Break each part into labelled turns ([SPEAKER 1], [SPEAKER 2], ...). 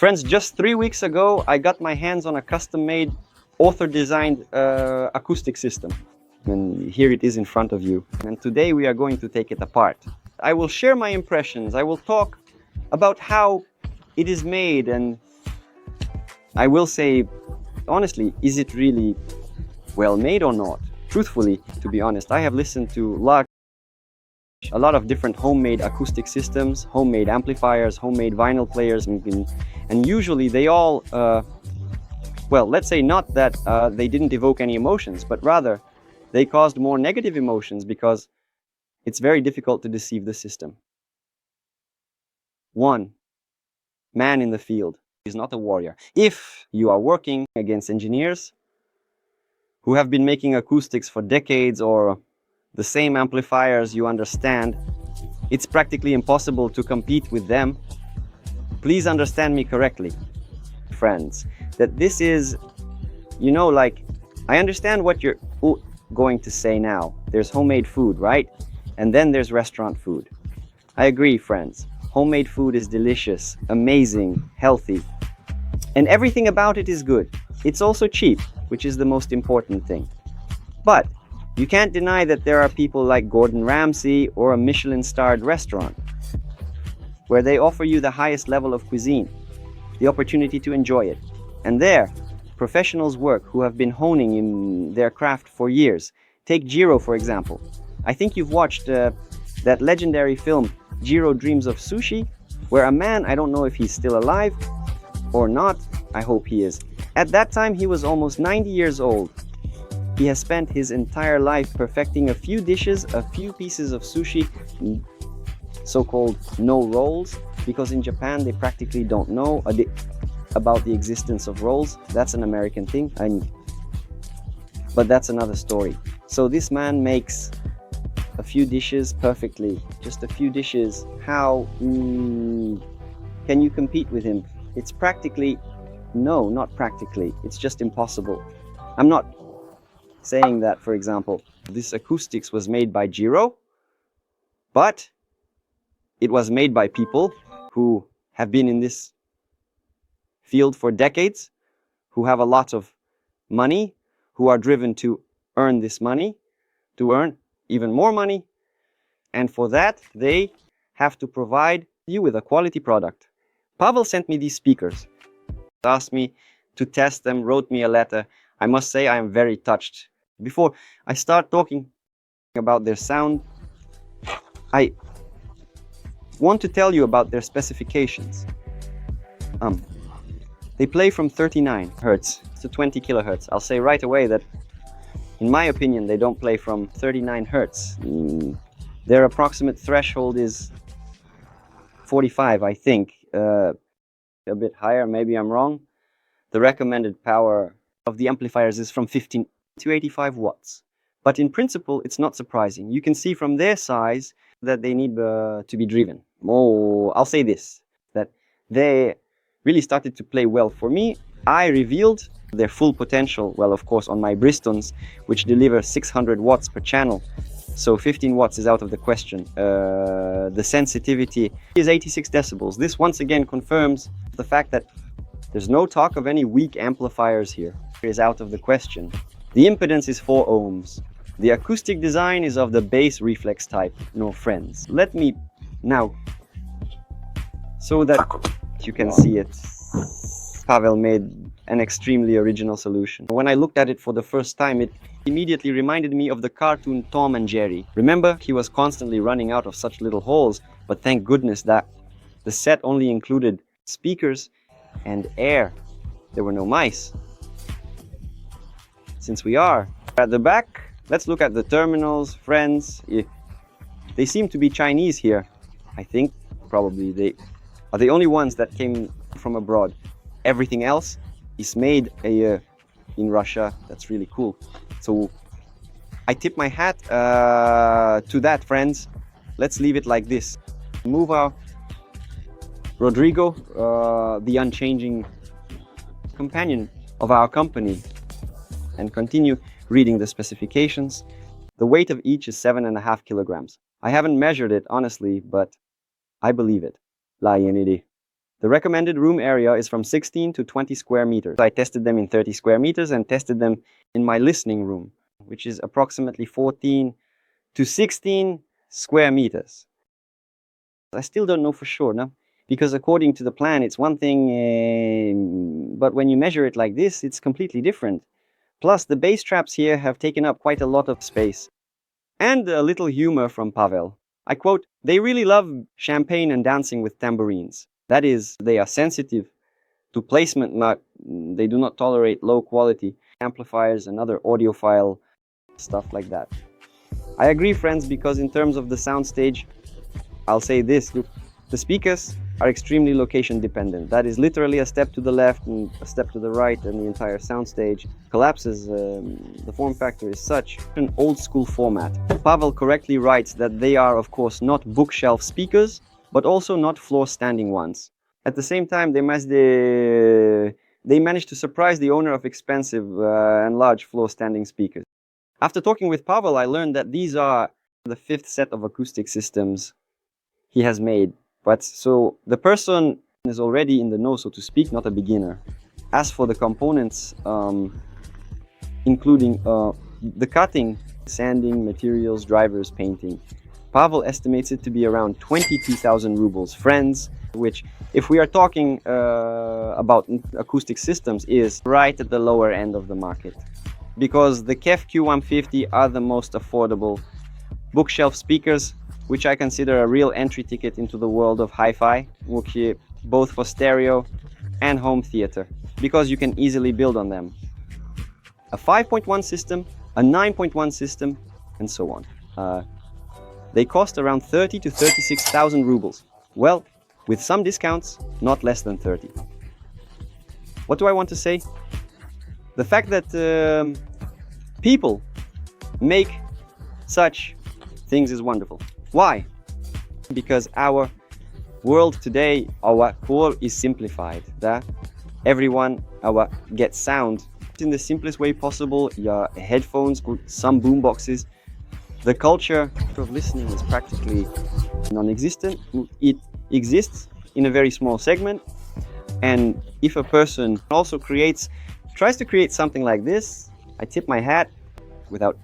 [SPEAKER 1] Friends, just 3 weeks ago, I got my hands on a custom-made, author-designed acoustic system. And here it is in front of you. And today we are going to take it apart. I will share my impressions. I will talk about how it is made, and I will say, honestly, is it really well made or not? Truthfully, to be honest, I have listened to a lot of different homemade acoustic systems, homemade amplifiers, homemade vinyl players, and usually they all, well, let's say not that they didn't evoke any emotions, but rather they caused more negative emotions because it's very difficult to deceive the system. One man in the field is not a warrior. If you are working against engineers who have been making acoustics for decades, or the same amplifiers you understand, it's practically impossible to compete with them. Please understand me correctly, friends, that this is, you know, like, I understand what you're going to say now. There's homemade food, right? And then there's restaurant food. I agree, friends. Homemade food is delicious, amazing, healthy, and everything about it is good. It's also cheap, which is the most important thing. But you can't deny that there are people like Gordon Ramsay or a Michelin-starred restaurant where they offer you the highest level of cuisine, the opportunity to enjoy it. And there, professionals work who have been honing in their craft for years. Take Jiro, for example. I think you've watched that legendary film, Jiro Dreams of Sushi, where a man, I don't know if he's still alive or not, I hope he is. At that time, he was almost 90 years old. He has spent his entire life perfecting a few dishes, a few pieces of sushi, so-called no rolls, because in Japan they practically don't know about the existence of rolls. That's an American thing, but that's another story. So this man makes a few dishes perfectly, just a few dishes. How can you compete with him? It's practically, no, not practically, it's just impossible. I'm not saying that, for example, this acoustics was made by Jiro, but it was made by people who have been in this field for decades, who have a lot of money, who are driven to earn this money, to earn even more money, and for that they have to provide you with a quality product. Pavel sent me these speakers, asked me to test them, wrote me a letter. I must say I am very touched. Before I start talking about their sound, I want to tell you about their specifications. They play from 39 Hertz to 20 kilohertz. I'll say right away that, in my opinion, they don't play from 39 Hertz. Their approximate threshold is 45, I think. A bit higher, maybe I'm wrong. The recommended power of the amplifiers is from 15 to 85 watts. But in principle, it's not surprising. You can see from their size that they need to be driven. Oh, I'll say this, that they really started to play well for me. I revealed their full potential, well, of course, on my Bristons, which deliver 600 watts per channel. So 15 watts is out of the question. The sensitivity is 86 decibels. This once again confirms the fact that there's no talk of any weak amplifiers here. It is out of the question. The impedance is 4 ohms. The acoustic design is of the bass reflex type, no friends. Let me now, so that you can see it, Pavel made an extremely original solution. When I looked at it for the first time, it immediately reminded me of the cartoon Tom and Jerry. Remember, he was constantly running out of such little holes, but thank goodness that the set only included speakers and air. There were no mice. Since we are at the back, let's look at the terminals, friends. They seem to be Chinese here. I think probably they are the only ones that came from abroad. Everything else is made in Russia. That's really cool. So I tip my hat to that, friends. Let's leave it like this. Move our Rodrigo, the unchanging companion of our company, and continue reading the specifications. The weight of each is 7.5 kilograms. I haven't measured it, honestly, but I believe it. La Yenidi. The recommended room area is from 16 to 20 square meters. I tested them in 30 square meters and tested them in my listening room, which is approximately 14 to 16 square meters. I still don't know for sure, no? Because according to the plan, it's one thing, but when you measure it like this, it's completely different. Plus, the bass traps here have taken up quite a lot of space. And a little humor from Pavel. I quote, "They really love champagne and dancing with tambourines. That is, they are sensitive to placement, they do not tolerate low quality amplifiers and other audiophile stuff like that." I agree, friends, because in terms of the soundstage, I'll say this, look, the speakers are extremely location dependent. That is literally a step to the left and a step to the right and the entire soundstage collapses. The form factor is such an old school format. Pavel correctly writes that they are, of course, not bookshelf speakers, but also not floor standing ones. At the same time, they managed to surprise the owner of expensive and large floor standing speakers. After talking with Pavel, I learned that these are the 5th set of acoustic systems he has made. But so the person is already in the know, so to speak, not a beginner. As for the components, including the cutting, sanding, materials, drivers, painting, Pavel estimates it to be around 22,000 rubles. Friends, which, if we are talking about acoustic systems, is right at the lower end of the market. Because the KEF Q150 are the most affordable bookshelf speakers, which I consider a real entry ticket into the world of hi-fi, both for stereo and home theater, because you can easily build on them. A 5.1 system, a 9.1 system, and so on. They cost around 30 to 36,000 rubles. Well, with some discounts, not less than 30. What do I want to say? The fact that people make such things is wonderful. Why? Because our world today, our core is simplified. That everyone gets sound in the simplest way possible. Your headphones, some boom boxes. The culture of listening is practically non-existent. It exists in a very small segment. And if a person also tries to create something like this, I tip my hat without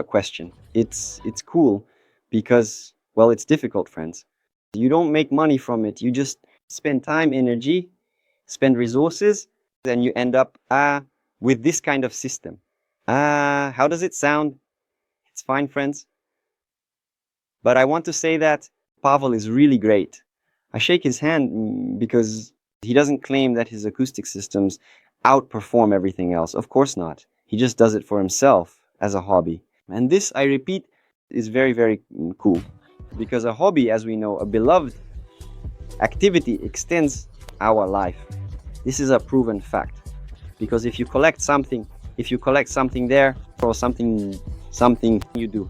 [SPEAKER 1] question. It's cool because, well, it's difficult, friends. You don't make money from it. You just spend time, energy, spend resources, and you end up with this kind of system. How does it sound? It's fine, friends. But I want to say that Pavel is really great. I shake his hand because he doesn't claim that his acoustic systems outperform everything else. Of course not. He just does it for himself as a hobby. And this, I repeat, is very, very cool. Because a hobby, as we know, a beloved activity extends our life. This is a proven fact. Because if you collect something there, or something you do,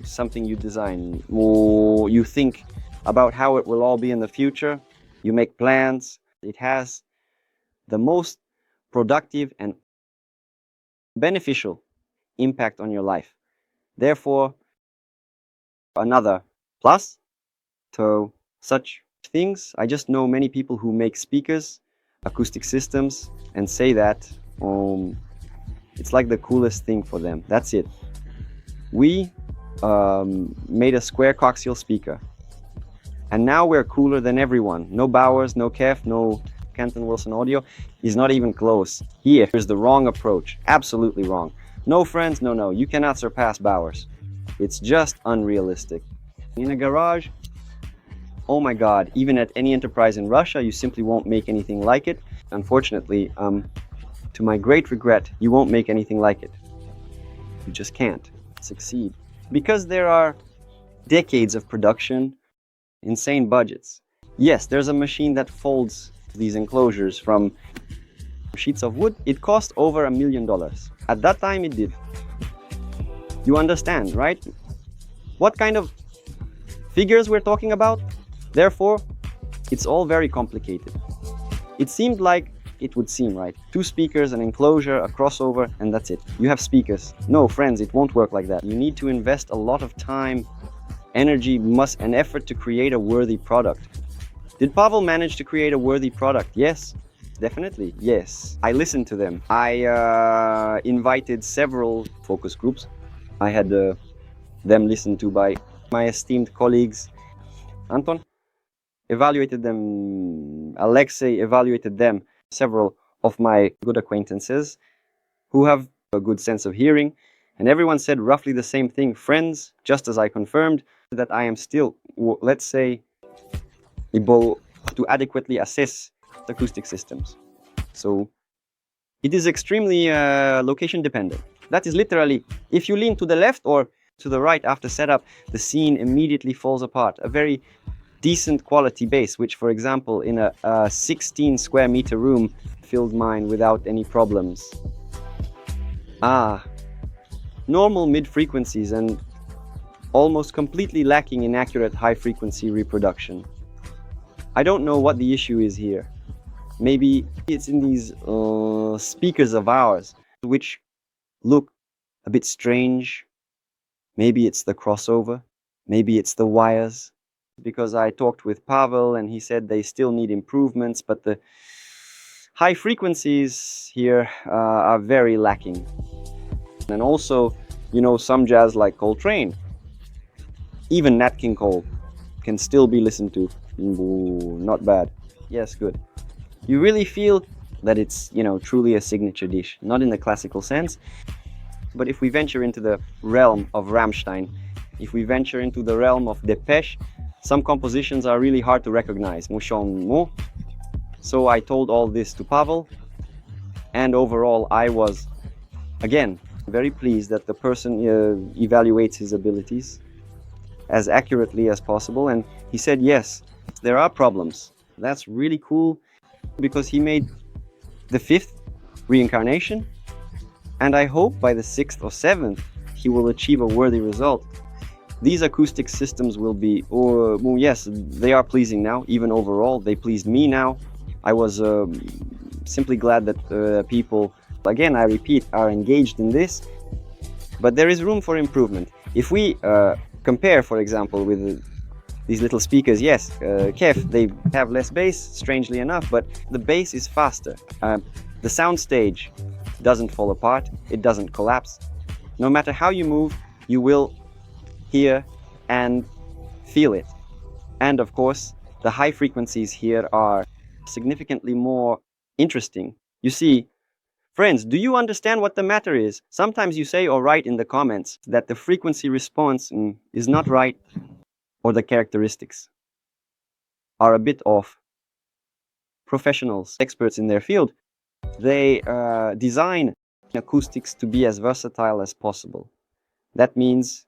[SPEAKER 1] something you design, or you think about how it will all be in the future, you make plans, it has the most productive and beneficial impact on your life. Therefore, another plus to such things. I just know many people who make speakers, acoustic systems, and say that it's like the coolest thing for them. That's it. We made a square coaxial speaker, and now we're cooler than everyone. No Bowers, no KEF, no Canton Wilson Audio is not even close. Here's the wrong approach. Absolutely wrong. No, friends, no. You cannot surpass Bowers. It's just unrealistic. In a garage, oh my God, even at any enterprise in Russia, you simply won't make anything like it. Unfortunately, to my great regret, you won't make anything like it. You just can't succeed. Because there are decades of production, insane budgets. Yes, there's a machine that folds these enclosures from sheets of wood. It cost over $1 million. At that time, it did. You understand, right? What kind of figures we're talking about? Therefore, it's all very complicated. It seemed like it would seem, right? 2 speakers, an enclosure, a crossover, and that's it. You have speakers. No, friends, it won't work like that. You need to invest a lot of time, energy, and effort to create a worthy product. Did Pavel manage to create a worthy product? Yes, definitely, yes. I listened to them. I invited several focus groups. I had them listened to by my esteemed colleagues. Anton evaluated them, Alexei evaluated them, several of my good acquaintances who have a good sense of hearing, and everyone said roughly the same thing. Friends, just as I confirmed, that I am still, let's say, able to adequately assess acoustic systems. So it is extremely location dependent. That is literally, if you lean to the left or to the right after setup, the scene immediately falls apart. A very decent quality bass, which for example in a 16 square meter room filled mine without any problems. Normal mid frequencies and almost completely lacking in accurate high frequency reproduction. I don't know what the issue is here. Maybe it's in these speakers of ours, which look a bit strange. Maybe it's the crossover. Maybe it's the wires. Because I talked with Pavel and he said they still need improvements, but the high frequencies here are very lacking. And also, you know, some jazz like Coltrane, even Nat King Cole, can still be listened to. Ooh, not bad. Yes, good. You really feel that it's, you know, truly a signature dish, not in the classical sense. But if we venture into the realm of Rammstein, if we venture into the realm of Depeche, some compositions are really hard to recognize. So I told all this to Pavel, and overall I was, again, very pleased that the person evaluates his abilities as accurately as possible, and he said yes, there are problems. That's really cool, because he made the 5th reincarnation, and I hope by the 6th or 7th he will achieve a worthy result. These acoustic systems will be, well, yes, they are pleasing now, even overall, they pleased me now. I was simply glad that people, again, I repeat, are engaged in this, but there is room for improvement. If we compare, for example, with these little speakers, yes, KEF, they have less bass, strangely enough, but the bass is faster. The sound stage doesn't fall apart, it doesn't collapse. No matter how you move, you will hear and feel it. And of course, the high frequencies here are significantly more interesting. You see, friends, do you understand what the matter is? Sometimes you say or write in the comments that the frequency response is not right, or the characteristics are a bit off. Professionals, experts in their field, they design acoustics to be as versatile as possible. That means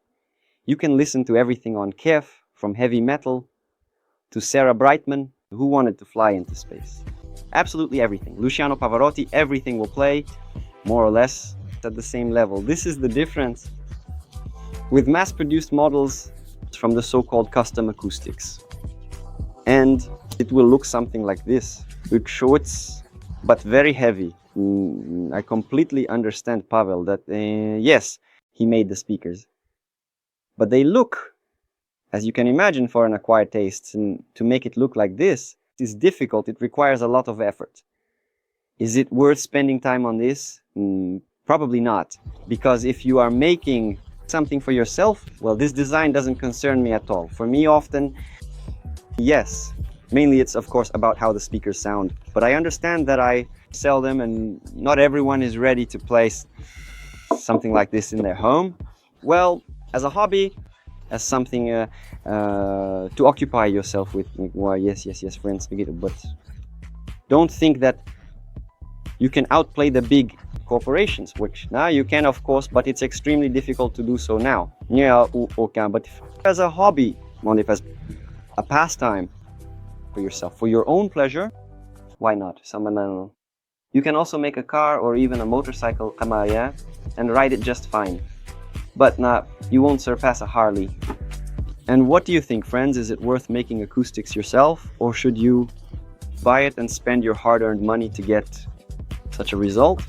[SPEAKER 1] you can listen to everything on KEF, from heavy metal to Sarah Brightman, who wanted to fly into space. Absolutely everything. Luciano Pavarotti, everything will play, more or less, at the same level. This is the difference with mass-produced models from the so-called custom acoustics. And it will look something like this. It's short, but very heavy. I completely understand Pavel that, yes, he made the speakers. But they look, as you can imagine, for an acquired taste, and to make it look like this is difficult. It requires a lot of effort. Is it worth spending time on this? Probably not. Because if you are making something for yourself, well, this design doesn't concern me at all. For me, often, yes. Mainly it's, of course, about how the speakers sound. But I understand that I sell them and not everyone is ready to place something like this in their home. Well, as a hobby, as something to occupy yourself with. Well, yes, friends, but don't think that you can outplay the big corporations, which now you can, of course, but it's extremely difficult to do so now. Yeah, okay, but as a hobby, as a pastime for yourself, for your own pleasure, why not? You can also make a car or even a motorcycle, and ride it just fine. But you won't surpass a Harley. And what do you think, friends? Is it worth making acoustics yourself, or should you buy it and spend your hard-earned money to get such a result?